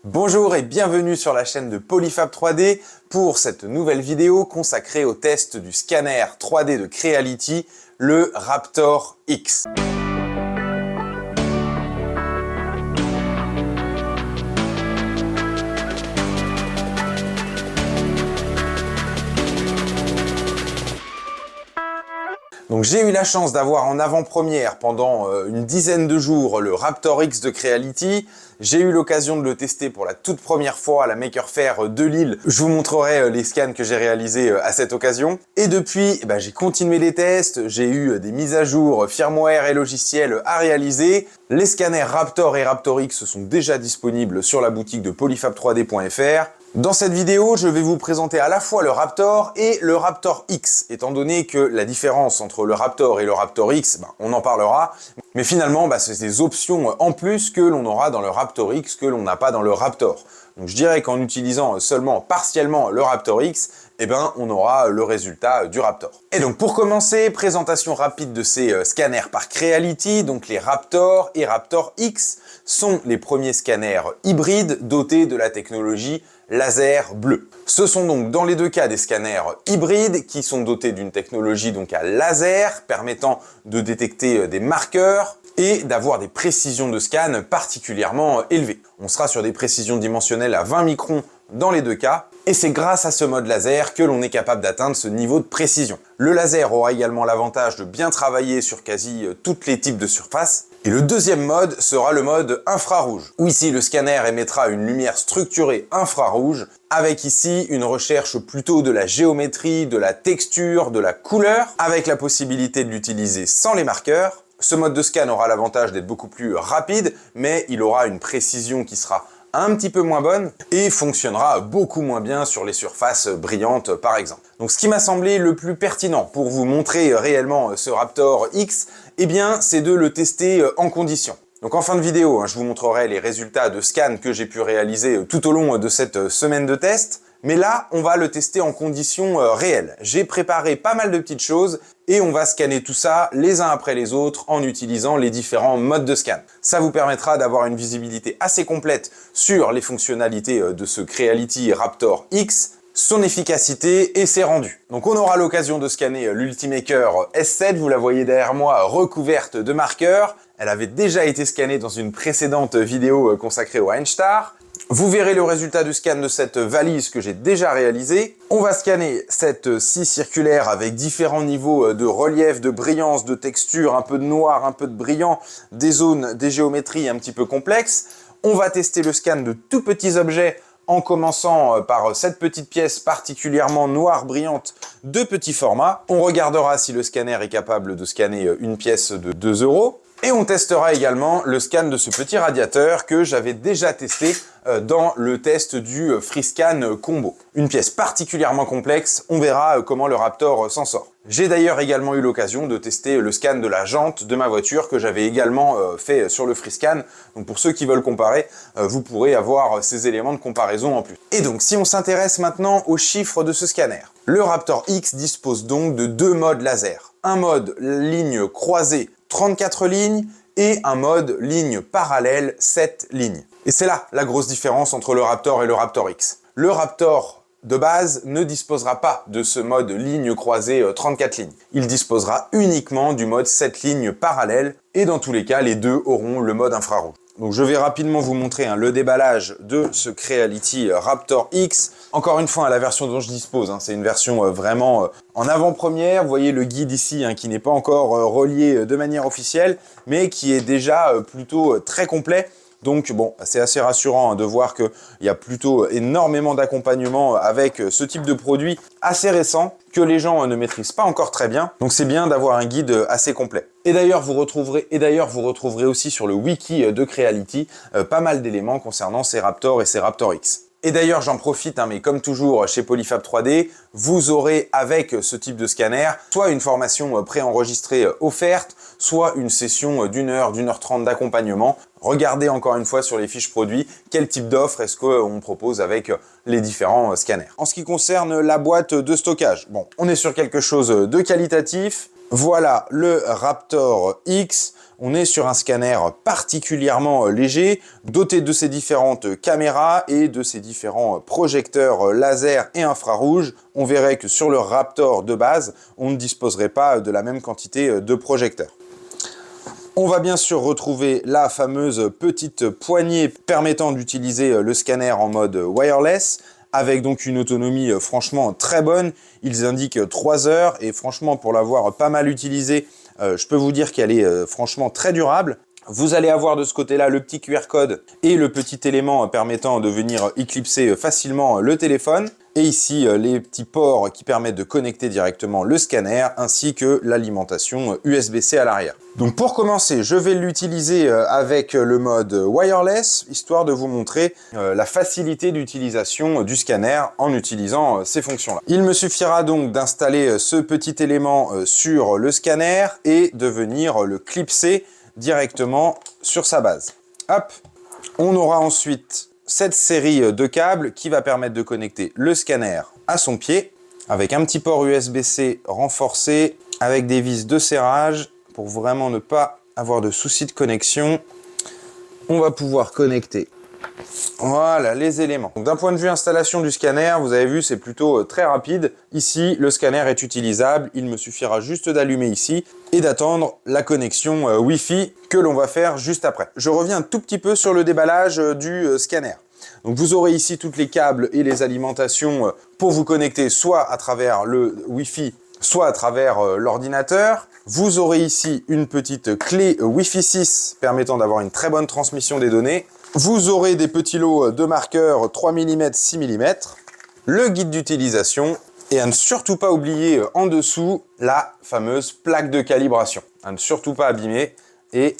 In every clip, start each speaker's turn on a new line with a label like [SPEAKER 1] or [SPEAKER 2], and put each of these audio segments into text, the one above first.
[SPEAKER 1] Bonjour et bienvenue sur la chaîne de Polyfab 3D pour cette nouvelle vidéo consacrée au test du scanner 3D de Creality, le Raptor X. Donc j'ai eu la chance d'avoir en avant-première pendant une dizaine de jours le Raptor X de Creality. J'ai eu l'occasion de le tester pour la toute première fois à la Maker Faire de Lille. Je vous montrerai les scans que j'ai réalisés à cette occasion. Et depuis, j'ai continué les tests, j'ai eu des mises à jour firmware et logiciels à réaliser. Les scanners Raptor et Raptor X sont déjà disponibles sur la boutique de polyfab3d.fr. Dans cette vidéo, je vais vous présenter à la fois le Raptor et le Raptor X, étant donné que la différence entre le Raptor et le Raptor X, on en parlera, mais finalement, c'est des options en plus que l'on aura dans le Raptor X que l'on n'a pas dans le Raptor. Donc je dirais qu'en utilisant seulement partiellement le Raptor X, on aura le résultat du Raptor. Et donc pour commencer, présentation rapide de ces scanners par Creality, donc les Raptor et Raptor X sont les premiers scanners hybrides dotés de la technologie laser bleu. Ce sont donc dans les deux cas des scanners hybrides qui sont dotés d'une technologie donc à laser permettant de détecter des marqueurs et d'avoir des précisions de scan particulièrement élevées. On sera sur des précisions dimensionnelles à 20 microns dans les deux cas, et c'est grâce à ce mode laser que l'on est capable d'atteindre ce niveau de précision. Le laser aura également l'avantage de bien travailler sur quasi tous les types de surfaces, et le deuxième mode sera le mode infrarouge, où ici le scanner émettra une lumière structurée infrarouge, avec ici une recherche plutôt de la géométrie, de la texture, de la couleur, avec la possibilité de l'utiliser sans les marqueurs. Ce mode de scan aura l'avantage d'être beaucoup plus rapide, mais il aura une précision qui sera un petit peu moins bonne et fonctionnera beaucoup moins bien sur les surfaces brillantes par exemple. Donc ce qui m'a semblé le plus pertinent pour vous montrer réellement ce Raptor X, c'est de le tester en condition. Donc en fin de vidéo, je vous montrerai les résultats de scan que j'ai pu réaliser tout au long de cette semaine de test. Mais là, on va le tester en conditions réelles. J'ai préparé pas mal de petites choses et on va scanner tout ça les uns après les autres en utilisant les différents modes de scan. Ça vous permettra d'avoir une visibilité assez complète sur les fonctionnalités de ce Creality Raptor X, son efficacité et ses rendus. Donc on aura l'occasion de scanner l'Ultimaker S7, vous la voyez derrière moi recouverte de marqueurs. Elle avait déjà été scannée dans une précédente vidéo consacrée au Einstein. Vous verrez le résultat du scan de cette valise que j'ai déjà réalisée. On va scanner cette scie circulaire avec différents niveaux de relief, de brillance, de texture, un peu de noir, un peu de brillant, des zones, des géométries un petit peu complexes. On va tester le scan de tout petits objets en commençant par cette petite pièce particulièrement noire, brillante, de petit format. On regardera si le scanner est capable de scanner une pièce de 2 €. Et on testera également le scan de ce petit radiateur que j'avais déjà testé dans le test du FreeScan Combo. Une pièce particulièrement complexe, on verra comment le Raptor s'en sort. J'ai d'ailleurs également eu l'occasion de tester le scan de la jante de ma voiture que j'avais également fait sur le FreeScan. Donc pour ceux qui veulent comparer, vous pourrez avoir ces éléments de comparaison en plus. Et donc si on s'intéresse maintenant aux chiffres de ce scanner. Le Raptor X dispose donc de deux modes laser. Un mode ligne croisée 34 lignes et un mode ligne parallèle 7 lignes. Et c'est là la grosse différence entre le Raptor et le Raptor X. Le Raptor de base ne disposera pas de ce mode ligne croisée 34 lignes. Il disposera uniquement du mode 7 lignes parallèles et dans tous les cas, les deux auront le mode infrarouge. Donc je vais rapidement vous montrer le déballage de ce Creality Raptor X. Encore une fois, la version dont je dispose, c'est une version vraiment en avant-première. Vous voyez le guide ici qui n'est pas encore relié de manière officielle, mais qui est déjà plutôt très complet. Donc bon, c'est assez rassurant de voir qu'il y a plutôt énormément d'accompagnement avec ce type de produit assez récent que les gens ne maîtrisent pas encore très bien. Donc c'est bien d'avoir un guide assez complet. Et d'ailleurs, vous retrouverez aussi sur le wiki de Creality pas mal d'éléments concernant ces Raptor et ces Raptor X. Et d'ailleurs, j'en profite, mais comme toujours chez Polyfab 3D, vous aurez avec ce type de scanner soit une formation préenregistrée offerte, soit une session d'1 heure 30 d'accompagnement. Regardez encore une fois sur les fiches produits quel type d'offre est-ce qu'on propose avec les différents scanners. En ce qui concerne la boîte de stockage, on est sur quelque chose de qualitatif. Voilà le Raptor X. On est sur un scanner particulièrement léger, doté de ses différentes caméras et de ses différents projecteurs laser et infrarouge. On verrait que sur le Raptor de base, on ne disposerait pas de la même quantité de projecteurs. On va bien sûr retrouver la fameuse petite poignée permettant d'utiliser le scanner en mode wireless, avec donc une autonomie franchement très bonne. Ils indiquent 3 heures et franchement pour l'avoir pas mal utilisé, je peux vous dire qu'elle est franchement très durable. Vous allez avoir de ce côté-là le petit QR code et le petit élément permettant de venir éclipser facilement le téléphone. Et ici, les petits ports qui permettent de connecter directement le scanner ainsi que l'alimentation USB-C à l'arrière. Donc pour commencer, je vais l'utiliser avec le mode wireless, histoire de vous montrer la facilité d'utilisation du scanner en utilisant ces fonctions-là. Il me suffira donc d'installer ce petit élément sur le scanner et de venir le clipser directement sur sa base. Hop, on aura ensuite cette série de câbles qui va permettre de connecter le scanner à son pied avec un petit port USB-C renforcé avec des vis de serrage pour vraiment ne pas avoir de soucis de connexion. On va pouvoir connecter voilà les éléments. D'un point de vue installation du scanner, vous avez vu, c'est plutôt très rapide. Ici, le scanner est utilisable. Il me suffira juste d'allumer ici et d'attendre la connexion Wi-Fi que l'on va faire juste après. Je reviens un tout petit peu sur le déballage du scanner. Donc vous aurez ici tous les câbles et les alimentations pour vous connecter soit à travers le Wi-Fi, soit à travers l'ordinateur. Vous aurez ici une petite clé Wi-Fi 6 permettant d'avoir une très bonne transmission des données. Vous aurez des petits lots de marqueurs 3 mm, 6 mm, le guide d'utilisation et à ne surtout pas oublier en dessous la fameuse plaque de calibration. À ne surtout pas abîmer et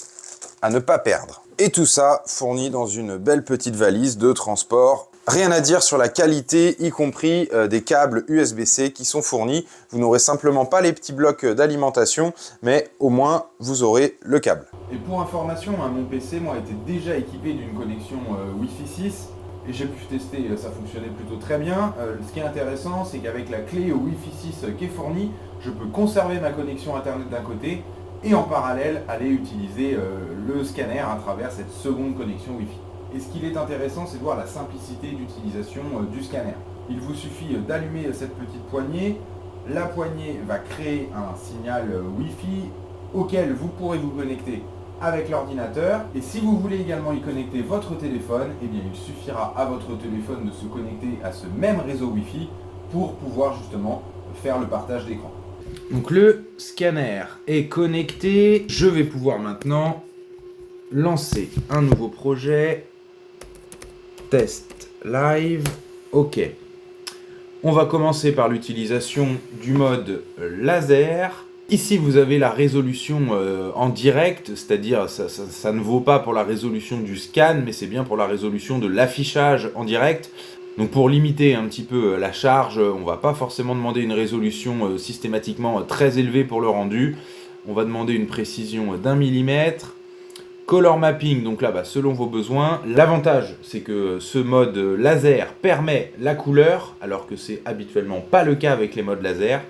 [SPEAKER 1] à ne pas perdre. Et tout ça fourni dans une belle petite valise de transport. Rien à dire sur la qualité, y compris des câbles USB-C qui sont fournis. Vous n'aurez simplement pas les petits blocs d'alimentation, mais au moins vous aurez le câble.
[SPEAKER 2] Et pour information, mon PC moi, était déjà équipé d'une connexion Wi-Fi 6 et j'ai pu tester, ça fonctionnait plutôt très bien. Ce qui est intéressant, c'est qu'avec la clé Wi-Fi 6 qui est fournie, je peux conserver ma connexion Internet d'un côté et en parallèle aller utiliser le scanner à travers cette seconde connexion Wi-Fi. Et ce qu'il est intéressant, c'est de voir la simplicité d'utilisation du scanner. Il vous suffit d'allumer cette petite poignée. La poignée va créer un signal Wi-Fi auquel vous pourrez vous connecter avec l'ordinateur. Et si vous voulez également y connecter votre téléphone, eh bien, il suffira à votre téléphone de se connecter à ce même réseau Wi-Fi pour pouvoir justement faire le partage d'écran. Donc le scanner est connecté. Je vais pouvoir maintenant lancer un nouveau projet. Test live, ok. On va commencer par l'utilisation du mode laser. Ici, vous avez la résolution en direct, c'est-à-dire ça ne vaut pas pour la résolution du scan, mais c'est bien pour la résolution de l'affichage en direct. Donc pour limiter un petit peu la charge, on ne va pas forcément demander une résolution systématiquement très élevée pour le rendu. On va demander une précision d'1 mm. Color mapping, donc là, selon vos besoins. L'avantage, c'est que ce mode laser permet la couleur, alors que c'est habituellement pas le cas avec les modes laser.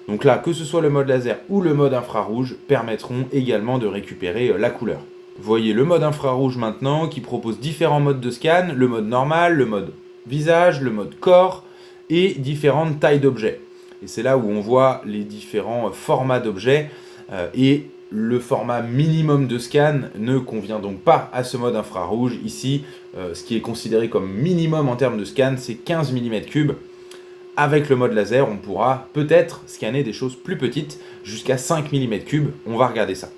[SPEAKER 2] Donc là, que ce soit le mode laser ou le mode infrarouge, permettront également de récupérer la couleur. Vous voyez le mode infrarouge maintenant, qui propose différents modes de scan, le mode normal, le mode visage, le mode corps, et différentes tailles d'objets. Et c'est là où on voit les différents formats d'objets, et le format minimum de scan ne convient donc pas à ce mode infrarouge. Ici, ce qui est considéré comme minimum en termes de scan, c'est 15 mm3. Avec le mode laser, on pourra peut-être scanner des choses plus petites, jusqu'à 5 mm3. On va regarder ça.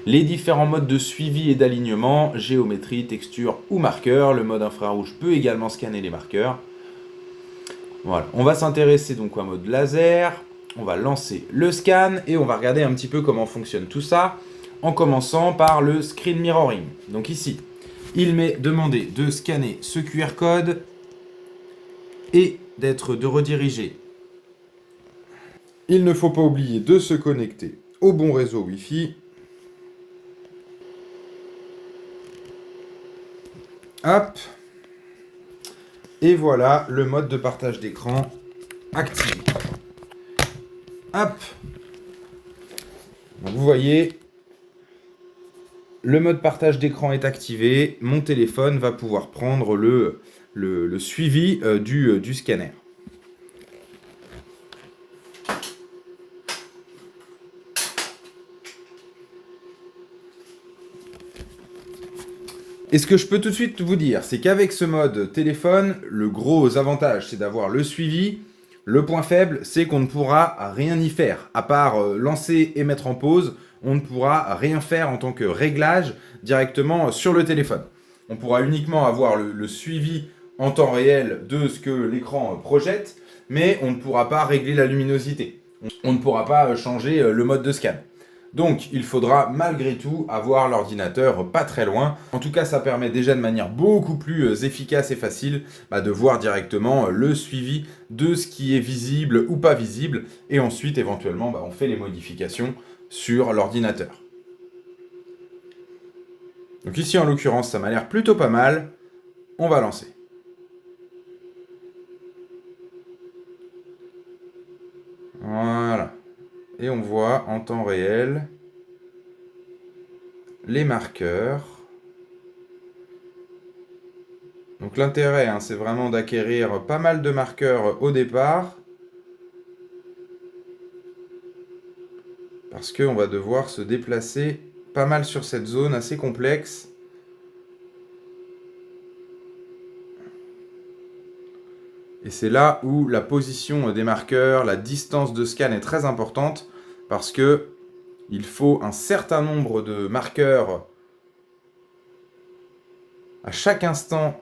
[SPEAKER 2] Les différents modes de suivi et d'alignement, géométrie, texture ou marqueur. Le mode infrarouge peut également scanner les marqueurs. Voilà, on va s'intéresser donc au mode laser. On va lancer le scan et on va regarder un petit peu comment fonctionne tout ça, en commençant par le screen mirroring. Donc ici, il m'est demandé de scanner ce QR code et de rediriger. Il ne faut pas oublier de se connecter au bon réseau Wi-Fi. Hop. Et voilà le mode de partage d'écran activé. Hop. Donc vous voyez, Le mode partage d'écran est activé, mon téléphone va pouvoir prendre le suivi du scanner. Et ce que je peux tout de suite vous dire, c'est qu'avec ce mode téléphone, le gros avantage, c'est d'avoir le suivi. Le point faible, c'est qu'on ne pourra rien y faire. À part lancer et mettre en pause, on ne pourra rien faire en tant que réglage directement sur le téléphone. On pourra uniquement avoir le suivi en temps réel de ce que l'écran projette, mais on ne pourra pas régler la luminosité. On ne pourra pas changer le mode de scan. Donc, il faudra malgré tout avoir l'ordinateur pas très loin. En tout cas, ça permet déjà de manière beaucoup plus efficace et facile de voir directement le suivi de ce qui est visible ou pas visible. Et ensuite, éventuellement, on fait les modifications sur l'ordinateur. Donc ici, en l'occurrence, ça m'a l'air plutôt pas mal. On va lancer. Voilà. Et on voit en temps réel les marqueurs. Donc l'intérêt, c'est vraiment d'acquérir pas mal de marqueurs au départ. Parce qu'on va devoir se déplacer pas mal sur cette zone assez complexe. Et c'est là où la position des marqueurs, la distance de scan est très importante parce que il faut un certain nombre de marqueurs à chaque instant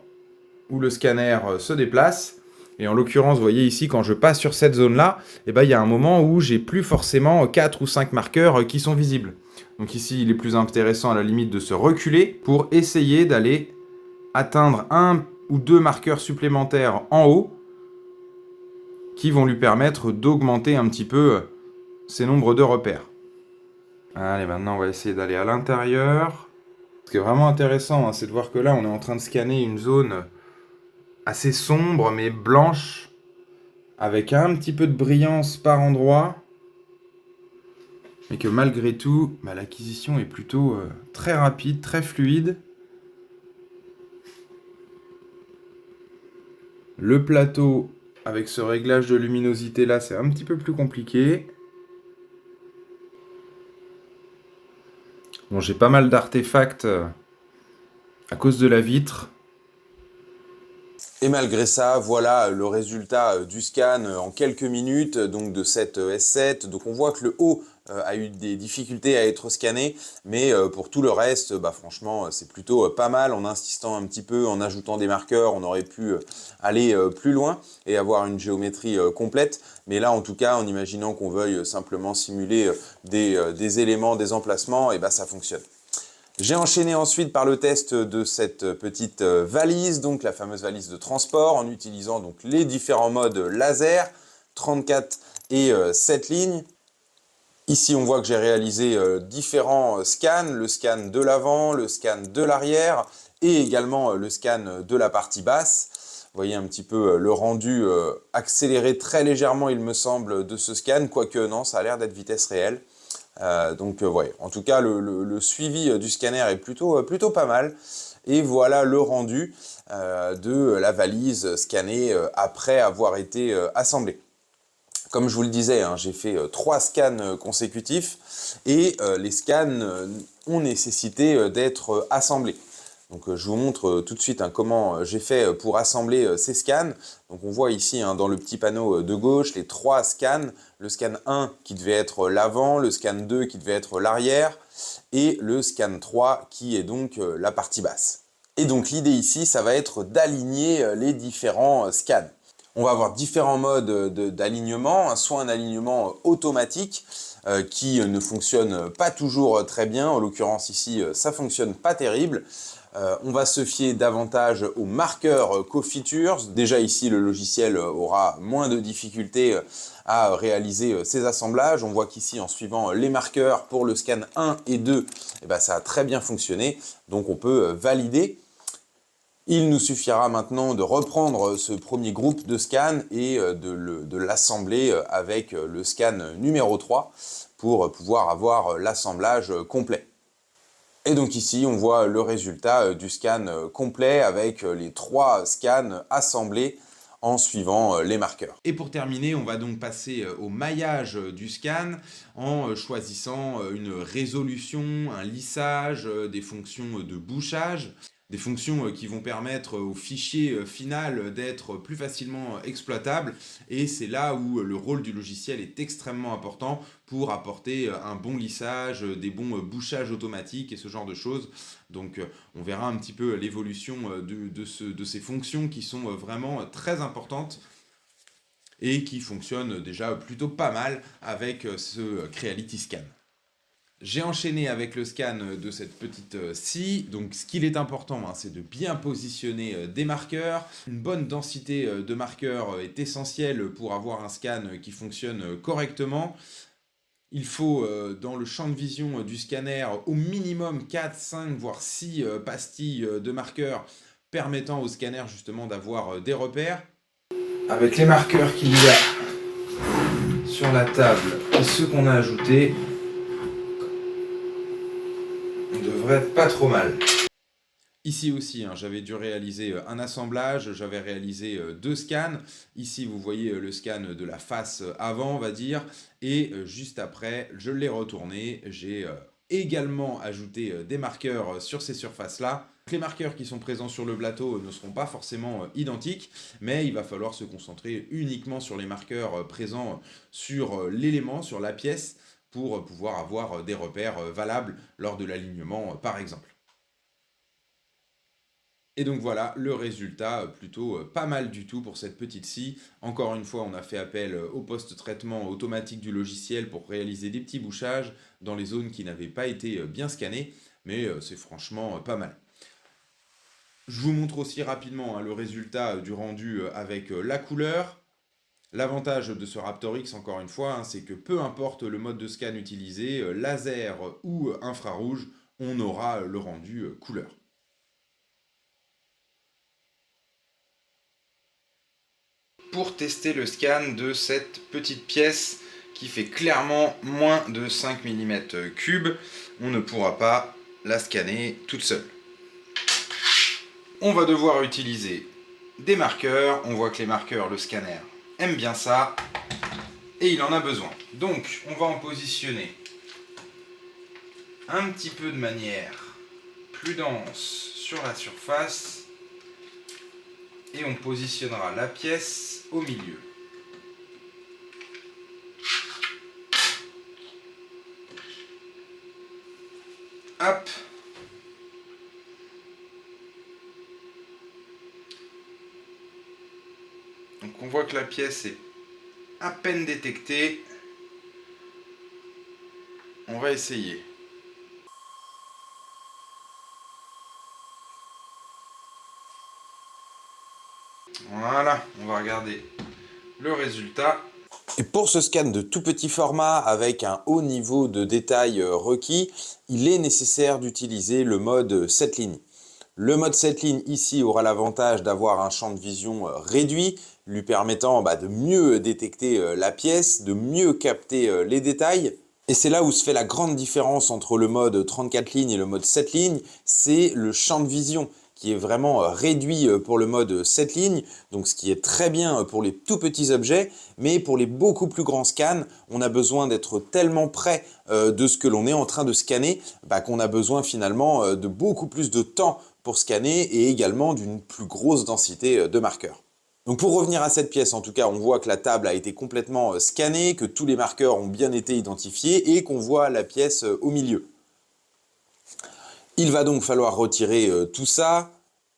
[SPEAKER 2] où le scanner se déplace. Et en l'occurrence, vous voyez ici, quand je passe sur cette zone-là, il y a un moment où j'ai plus forcément 4 ou 5 marqueurs qui sont visibles. Donc ici, il est plus intéressant à la limite de se reculer pour essayer d'aller atteindre 1 ou 2 marqueurs supplémentaires en haut qui vont lui permettre d'augmenter un petit peu ses nombres de repères. Allez, maintenant on va essayer d'aller à l'intérieur. Ce qui est vraiment intéressant, c'est de voir que là on est en train de scanner une zone assez sombre mais blanche, avec un petit peu de brillance par endroit, mais que malgré tout, l'acquisition est plutôt très rapide, très fluide. Le plateau, avec ce réglage de luminosité là, c'est un petit peu plus compliqué. Bon, j'ai pas mal d'artefacts à cause de la vitre.
[SPEAKER 1] Et malgré ça, voilà le résultat du scan en quelques minutes, donc de cette S7. Donc on voit que le haut a eu des difficultés à être scanné, mais pour tout le reste, franchement, c'est plutôt pas mal. En insistant un petit peu, en ajoutant des marqueurs, on aurait pu aller plus loin et avoir une géométrie complète. Mais là, en tout cas, en imaginant qu'on veuille simplement simuler des éléments, des emplacements, et ça fonctionne. J'ai enchaîné ensuite par le test de cette petite valise, donc la fameuse valise de transport, en utilisant donc les différents modes laser, 34 et 7 lignes. Ici, on voit que j'ai réalisé différents scans, le scan de l'avant, le scan de l'arrière et également le scan de la partie basse. Vous voyez un petit peu le rendu accéléré très légèrement, il me semble, de ce scan, quoique non, ça a l'air d'être vitesse réelle. Ouais. En tout cas, le suivi du scanner est plutôt pas mal. Et voilà le rendu de la valise scannée après avoir été assemblée. Comme je vous le disais, j'ai fait 3 scans consécutifs et les scans ont nécessité d'être assemblés. Donc je vous montre tout de suite comment j'ai fait pour assembler ces scans. Donc on voit ici dans le petit panneau de gauche les 3 scans. Le scan 1 qui devait être l'avant, le scan 2 qui devait être l'arrière et le scan 3 qui est donc la partie basse. Et donc l'idée ici, ça va être d'aligner les différents scans. On va avoir différents modes d'alignement, soit un alignement automatique qui ne fonctionne pas toujours très bien. En l'occurrence ici, ça fonctionne pas terrible. On va se fier davantage aux marqueurs co-features. Déjà ici, le logiciel aura moins de difficultés à réaliser ces assemblages. On voit qu'ici, en suivant les marqueurs pour le scan 1 et 2, ça a très bien fonctionné. Donc on peut valider. Il nous suffira maintenant de reprendre ce premier groupe de scans et de l'assembler avec le scan numéro 3 pour pouvoir avoir l'assemblage complet. Et donc ici, on voit le résultat du scan complet avec les 3 scans assemblés en suivant les marqueurs. Et pour terminer, on va donc passer au maillage du scan en choisissant une résolution, un lissage, des fonctions de bouchage, des fonctions qui vont permettre au fichier final d'être plus facilement exploitable. Et c'est là où le rôle du logiciel est extrêmement important pour apporter un bon lissage, des bons bouchages automatiques et ce genre de choses. Donc on verra un petit peu l'évolution de ces fonctions qui sont vraiment très importantes et qui fonctionnent déjà plutôt pas mal avec ce Creality Scan. J'ai enchaîné avec le scan de cette petite scie. Donc ce qu'il est important, c'est de bien positionner des marqueurs. Une bonne densité de marqueurs est essentielle pour avoir un scan qui fonctionne correctement. Il faut, dans le champ de vision du scanner, au minimum 4, 5, voire 6 pastilles de marqueurs permettant au scanner justement d'avoir des repères.
[SPEAKER 2] Avec les marqueurs qu'il y a sur la table et ceux qu'on a ajoutés, on devrait être pas trop mal.
[SPEAKER 1] Ici aussi, j'avais dû réaliser un assemblage, j'avais réalisé 2 scans. Ici, vous voyez le scan de la face avant, on va dire. Et juste après, je l'ai retourné. J'ai également ajouté des marqueurs sur ces surfaces-là. Les marqueurs qui sont présents sur le plateau ne seront pas forcément identiques, mais il va falloir se concentrer uniquement sur les marqueurs présents sur l'élément, sur la pièce, pour pouvoir avoir des repères valables lors de l'alignement, par exemple. Et donc voilà, le résultat plutôt pas mal du tout pour cette petite scie. Encore une fois, on a fait appel au post-traitement automatique du logiciel pour réaliser des petits bouchages dans les zones qui n'avaient pas été bien scannées, mais c'est franchement pas mal. Je vous montre aussi rapidement le résultat du rendu avec la couleur. L'avantage de ce Raptor X, encore une fois, c'est que peu importe le mode de scan utilisé, laser ou infrarouge, on aura le rendu couleur. Pour tester le scan de cette petite pièce qui fait clairement moins de 5 mm3, on ne pourra pas la scanner toute seule. On va devoir utiliser des marqueurs. On voit que les marqueurs, le scanner aime bien ça et il en a besoin. Donc on va en positionner un petit peu de manière plus dense sur la surface et on positionnera la pièce au milieu. Hop. Donc on voit que la pièce est à peine détectée. On va essayer. Voilà, on va regarder le résultat. Et pour ce scan de tout petit format avec un haut niveau de détail requis, il est nécessaire d'utiliser le mode 7 lignes. Le mode 7 lignes ici aura l'avantage d'avoir un champ de vision réduit, lui permettant de mieux détecter la pièce, de mieux capter les détails. Et c'est là où se fait la grande différence entre le mode 34 lignes et le mode 7 lignes, c'est le champ de vision qui est vraiment réduit pour le mode 7 lignes, donc ce qui est très bien pour les tout petits objets, mais pour les beaucoup plus grands scans, on a besoin d'être tellement près de ce que l'on est en train de scanner qu'on a besoin finalement de beaucoup plus de temps pour scanner et également d'une plus grosse densité de marqueurs. Donc pour revenir à cette pièce, en tout cas, on voit que la table a été complètement scannée, que tous les marqueurs ont bien été identifiés et qu'on voit la pièce au milieu. Il va donc falloir retirer tout ça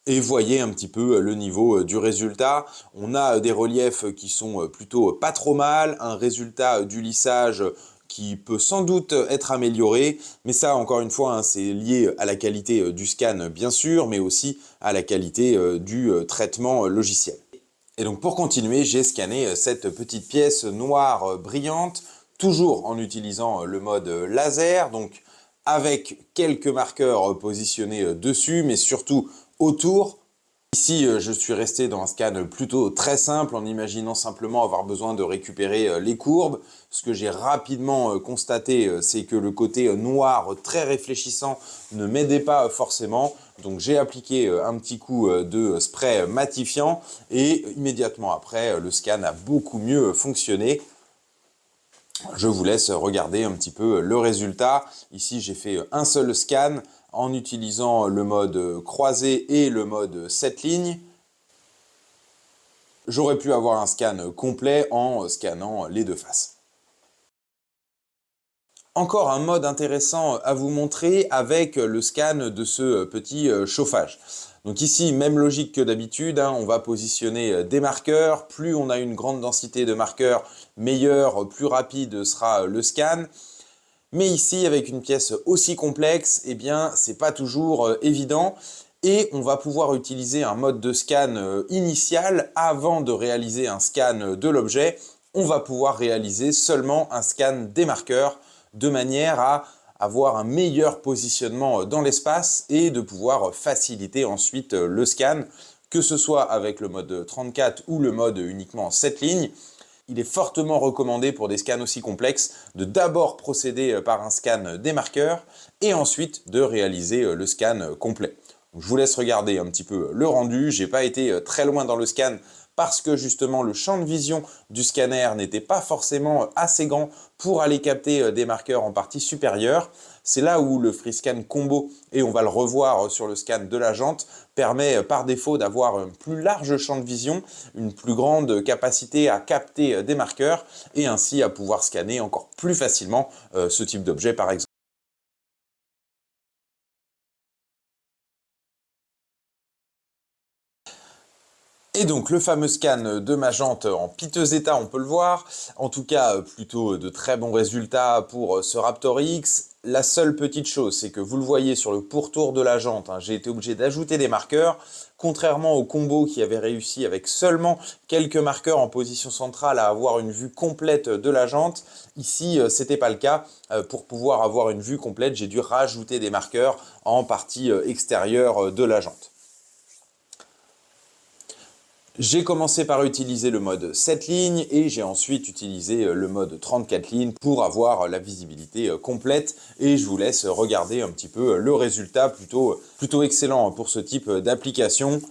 [SPEAKER 1] et voyez un petit peu le niveau du résultat. On a des reliefs qui sont plutôt pas trop mal, un résultat du lissage qui peut sans doute être amélioré, mais ça encore une fois c'est lié à la qualité du scan bien sûr, mais aussi à la qualité du traitement logiciel. Et donc pour continuer, j'ai scanné cette petite pièce noire brillante, toujours en utilisant le mode laser, donc avec quelques marqueurs positionnés dessus, mais surtout autour. Ici, je suis resté dans un scan plutôt très simple en imaginant simplement avoir besoin de récupérer les courbes. Ce que j'ai rapidement constaté, c'est que le côté noir très réfléchissant ne m'aidait pas forcément. Donc j'ai appliqué un petit coup de spray matifiant et immédiatement après, le scan a beaucoup mieux fonctionné. Je vous laisse regarder un petit peu le résultat. Ici, j'ai fait un seul scan en utilisant le mode croisé et le mode 7 lignes. J'aurais pu avoir un scan complet en scannant les deux faces. Encore un mode intéressant à vous montrer avec le scan de ce petit chauffage. Donc ici, même logique que d'habitude, on va positionner des marqueurs. Plus on a une grande densité de marqueurs, meilleur, plus rapide sera le scan. Mais ici, avec une pièce aussi complexe, eh bien, c'est pas toujours évident. Et on va pouvoir utiliser un mode de scan initial avant de réaliser un scan de l'objet. On va pouvoir réaliser seulement un scan des marqueurs de manière à avoir un meilleur positionnement dans l'espace et de pouvoir faciliter ensuite le scan, que ce soit avec le mode 34 ou le mode uniquement 7 lignes. Il est fortement recommandé pour des scans aussi complexes de d'abord procéder par un scan des marqueurs et ensuite de réaliser le scan complet. Donc, je vous laisse regarder un petit peu le rendu. J'ai pas été très loin dans le scan parce que justement le champ de vision du scanner n'était pas forcément assez grand pour aller capter des marqueurs en partie supérieure. C'est là où le FreeScan Combo, et on va le revoir sur le scan de la jante, permet par défaut d'avoir un plus large champ de vision, une plus grande capacité à capter des marqueurs et ainsi à pouvoir scanner encore plus facilement ce type d'objet par exemple. Et donc le fameux scan de ma jante en piteux état, on peut le voir. En tout cas, plutôt de très bons résultats pour ce Raptor X. La seule petite chose, c'est que vous le voyez sur le pourtour de la jante, j'ai été obligé d'ajouter des marqueurs. Contrairement au combo qui avait réussi avec seulement quelques marqueurs en position centrale à avoir une vue complète de la jante, ici c'était pas le cas. Pour pouvoir avoir une vue complète, j'ai dû rajouter des marqueurs en partie extérieure de la jante. J'ai commencé par utiliser le mode 7 lignes et j'ai ensuite utilisé le mode 34 lignes pour avoir la visibilité complète et je vous laisse regarder un petit peu le résultat plutôt excellent pour ce type d'application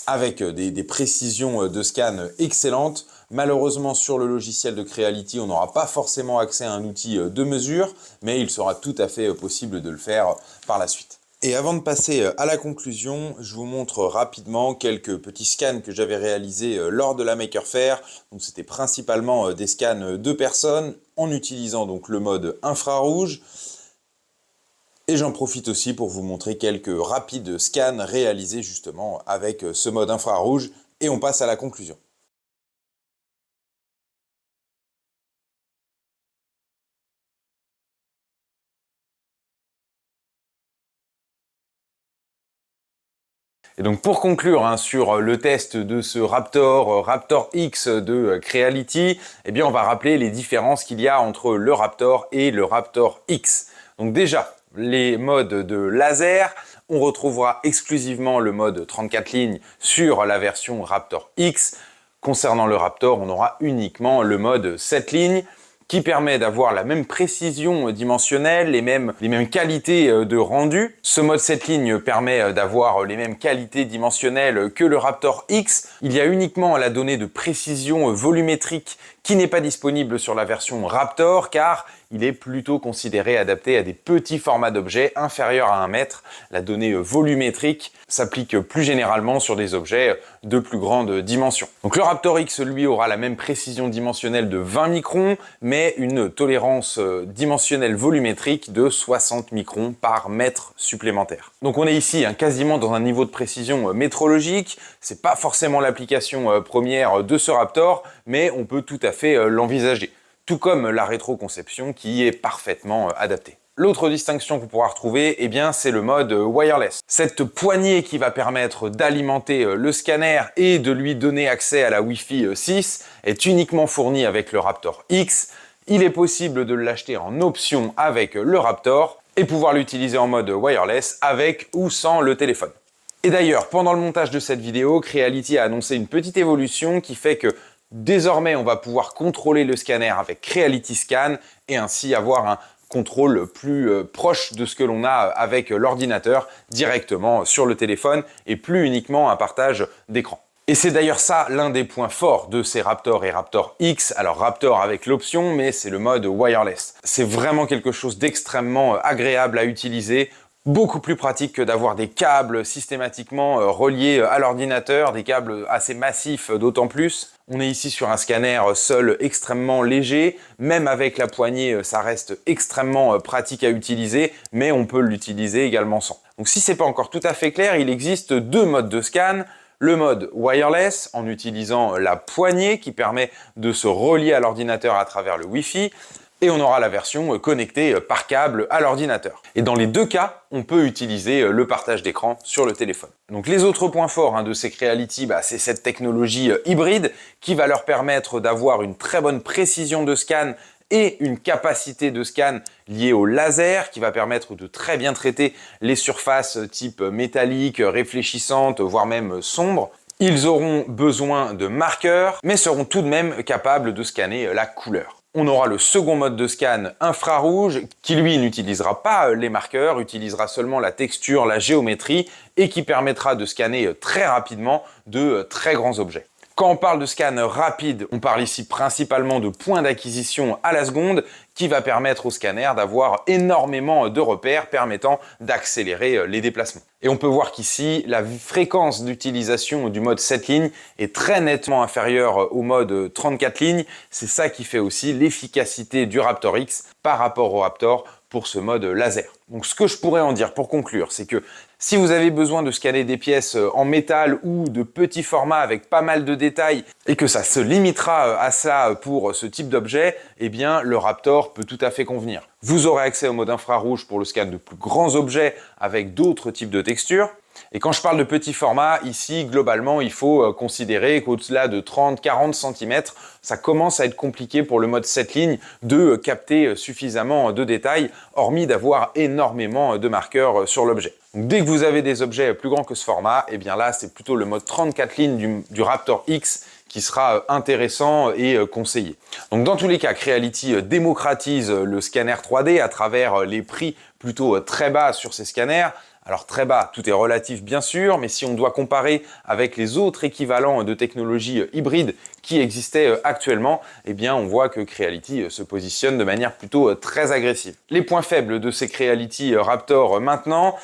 [SPEAKER 1] avec des précisions de scan excellentes. Malheureusement sur le logiciel de Creality on n'aura pas forcément accès à un outil de mesure mais il sera tout à fait possible de le faire par la suite. Et avant de passer à la conclusion, je vous montre rapidement quelques petits scans que j'avais réalisés lors de la Maker Faire. Donc c'était principalement des scans de personnes en utilisant donc le mode infrarouge. Et j'en profite aussi pour vous montrer quelques rapides scans réalisés justement avec ce mode infrarouge. Et on passe à la conclusion. Et donc pour conclure sur le test de ce Raptor X de Creality, eh bien on va rappeler les différences qu'il y a entre le Raptor et le Raptor X. Donc déjà, les modes de laser, on retrouvera exclusivement le mode 34 lignes sur la version Raptor X. Concernant le Raptor, on aura uniquement le mode 7 lignes qui permet d'avoir la même précision dimensionnelle, les mêmes qualités de rendu. Ce mode 7 lignes permet d'avoir les mêmes qualités dimensionnelles que le Raptor X. Il y a uniquement la donnée de précision volumétrique qui n'est pas disponible sur la version Raptor car il est plutôt considéré adapté à des petits formats d'objets inférieurs à 1 mètre. La donnée volumétrique s'applique plus généralement sur des objets de plus grande dimension. Donc le Raptor X, lui, aura la même précision dimensionnelle de 20 microns, mais une tolérance dimensionnelle volumétrique de 60 microns par mètre supplémentaire. Donc on est ici quasiment dans un niveau de précision métrologique. C'est pas forcément l'application première de ce Raptor, mais on peut tout à fait l'envisager. Tout comme la rétroconception qui est parfaitement adaptée. L'autre distinction qu'on pourra retrouver, eh bien, c'est le mode wireless. Cette poignée qui va permettre d'alimenter le scanner et de lui donner accès à la Wi-Fi 6 est uniquement fournie avec le Raptor X. Il est possible de l'acheter en option avec le Raptor et pouvoir l'utiliser en mode wireless avec ou sans le téléphone. Et d'ailleurs, pendant le montage de cette vidéo, Creality a annoncé une petite évolution qui fait que désormais, on va pouvoir contrôler le scanner avec Creality Scan et ainsi avoir un contrôle plus proche de ce que l'on a avec l'ordinateur directement sur le téléphone et plus uniquement un partage d'écran. Et c'est d'ailleurs ça l'un des points forts de ces Raptor et Raptor X. Alors Raptor avec l'option, mais c'est le mode wireless. C'est vraiment quelque chose d'extrêmement agréable à utiliser, beaucoup plus pratique que d'avoir des câbles systématiquement reliés à l'ordinateur, des câbles assez massifs d'autant plus. On est ici sur un scanner seul extrêmement léger, même avec la poignée ça reste extrêmement pratique à utiliser, mais on peut l'utiliser également sans. Donc si c'est pas encore tout à fait clair, il existe deux modes de scan. Le mode wireless, en utilisant la poignée qui permet de se relier à l'ordinateur à travers le Wi-Fi, et on aura la version connectée par câble à l'ordinateur. Et dans les deux cas, on peut utiliser le partage d'écran sur le téléphone. Donc les autres points forts de ces Creality, c'est cette technologie hybride qui va leur permettre d'avoir une très bonne précision de scan et une capacité de scan liée au laser qui va permettre de très bien traiter les surfaces type métallique, réfléchissantes, voire même sombres. Ils auront besoin de marqueurs, mais seront tout de même capables de scanner la couleur. On aura le second mode de scan infrarouge qui lui n'utilisera pas les marqueurs, utilisera seulement la texture, la géométrie et qui permettra de scanner très rapidement de très grands objets. Quand on parle de scan rapide, on parle ici principalement de points d'acquisition à la seconde qui va permettre au scanner d'avoir énormément de repères permettant d'accélérer les déplacements. Et on peut voir qu'ici, la fréquence d'utilisation du mode 7 lignes est très nettement inférieure au mode 34 lignes. C'est ça qui fait aussi l'efficacité du Raptor X par rapport au Raptor pour ce mode laser. Donc ce que je pourrais en dire pour conclure, c'est que si vous avez besoin de scanner des pièces en métal ou de petits formats avec pas mal de détails et que ça se limitera à ça pour ce type d'objet, eh bien le Raptor peut tout à fait convenir. Vous aurez accès au mode infrarouge pour le scan de plus grands objets avec d'autres types de textures. Et quand je parle de petits formats, ici, globalement, il faut considérer qu'au-delà de 30-40 cm, ça commence à être compliqué pour le mode 7 lignes de capter suffisamment de détails, hormis d'avoir énormément de marqueurs sur l'objet. Donc, dès que vous avez des objets plus grands que ce format, eh bien là, c'est plutôt le mode 34 lignes du Raptor X qui sera intéressant et conseillé. Donc dans tous les cas, Creality démocratise le scanner 3D à travers les prix plutôt très bas sur ces scanners. Alors très bas, tout est relatif bien sûr, mais si on doit comparer avec les autres équivalents de technologies hybrides qui existaient actuellement, eh bien on voit que Creality se positionne de manière plutôt très agressive. Les points faibles de ces Creality Raptor maintenant,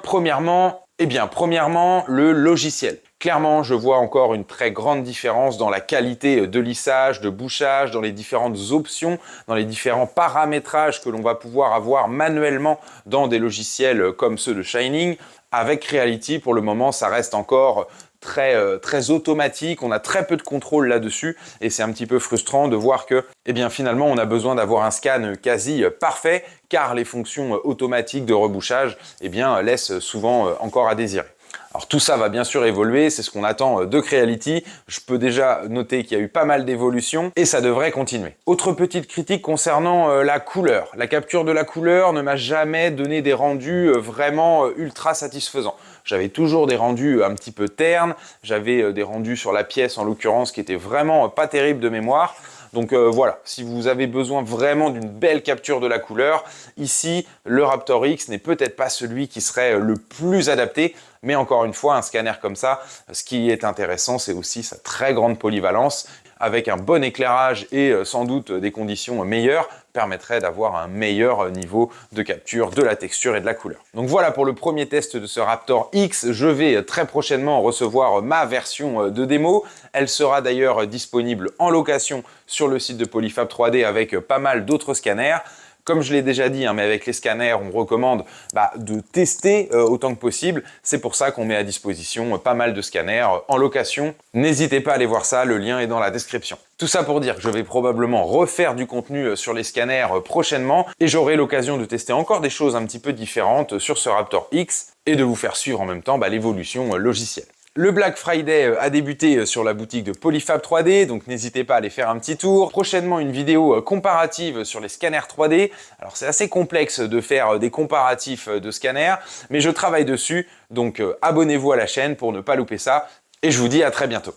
[SPEAKER 1] premièrement, le logiciel. Clairement, je vois encore une très grande différence dans la qualité de lissage, de bouchage, dans les différentes options, dans les différents paramétrages que l'on va pouvoir avoir manuellement dans des logiciels comme ceux de Shining. Avec Creality, pour le moment, ça reste encore très automatique, on a très peu de contrôle là-dessus et c'est un petit peu frustrant de voir que finalement on a besoin d'avoir un scan quasi parfait car les fonctions automatiques de rebouchage laissent souvent encore à désirer. Alors tout ça va bien sûr évoluer, c'est ce qu'on attend de Creality. Je peux déjà noter qu'il y a eu pas mal d'évolutions et ça devrait continuer. Autre petite critique concernant la couleur. La capture de la couleur ne m'a jamais donné des rendus vraiment ultra satisfaisants. J'avais toujours des rendus un petit peu ternes, j'avais des rendus sur la pièce en l'occurrence qui étaient vraiment pas terribles de mémoire. Donc voilà, si vous avez besoin vraiment d'une belle capture de la couleur, ici, le Raptor X n'est peut-être pas celui qui serait le plus adapté, mais encore une fois, un scanner comme ça, ce qui est intéressant, c'est aussi sa très grande polyvalence, avec un bon éclairage et sans doute des conditions meilleures, permettrait d'avoir un meilleur niveau de capture de la texture et de la couleur. Donc voilà pour le premier test de ce Raptor X. Je vais très prochainement recevoir ma version de démo. Elle sera d'ailleurs disponible en location sur le site de Polyfab 3D avec pas mal d'autres scanners. Comme je l'ai déjà dit, mais avec les scanners, on recommande de tester autant que possible. C'est pour ça qu'on met à disposition pas mal de scanners en location. N'hésitez pas à aller voir ça, le lien est dans la description. Tout ça pour dire que je vais probablement refaire du contenu sur les scanners prochainement et j'aurai l'occasion de tester encore des choses un petit peu différentes sur ce Raptor X et de vous faire suivre en même temps l'évolution logicielle. Le Black Friday a débuté sur la boutique de Polyfab 3D, donc n'hésitez pas à aller faire un petit tour. Prochainement, une vidéo comparative sur les scanners 3D. Alors c'est assez complexe de faire des comparatifs de scanners, mais je travaille dessus, donc abonnez-vous à la chaîne pour ne pas louper ça, et je vous dis à très bientôt.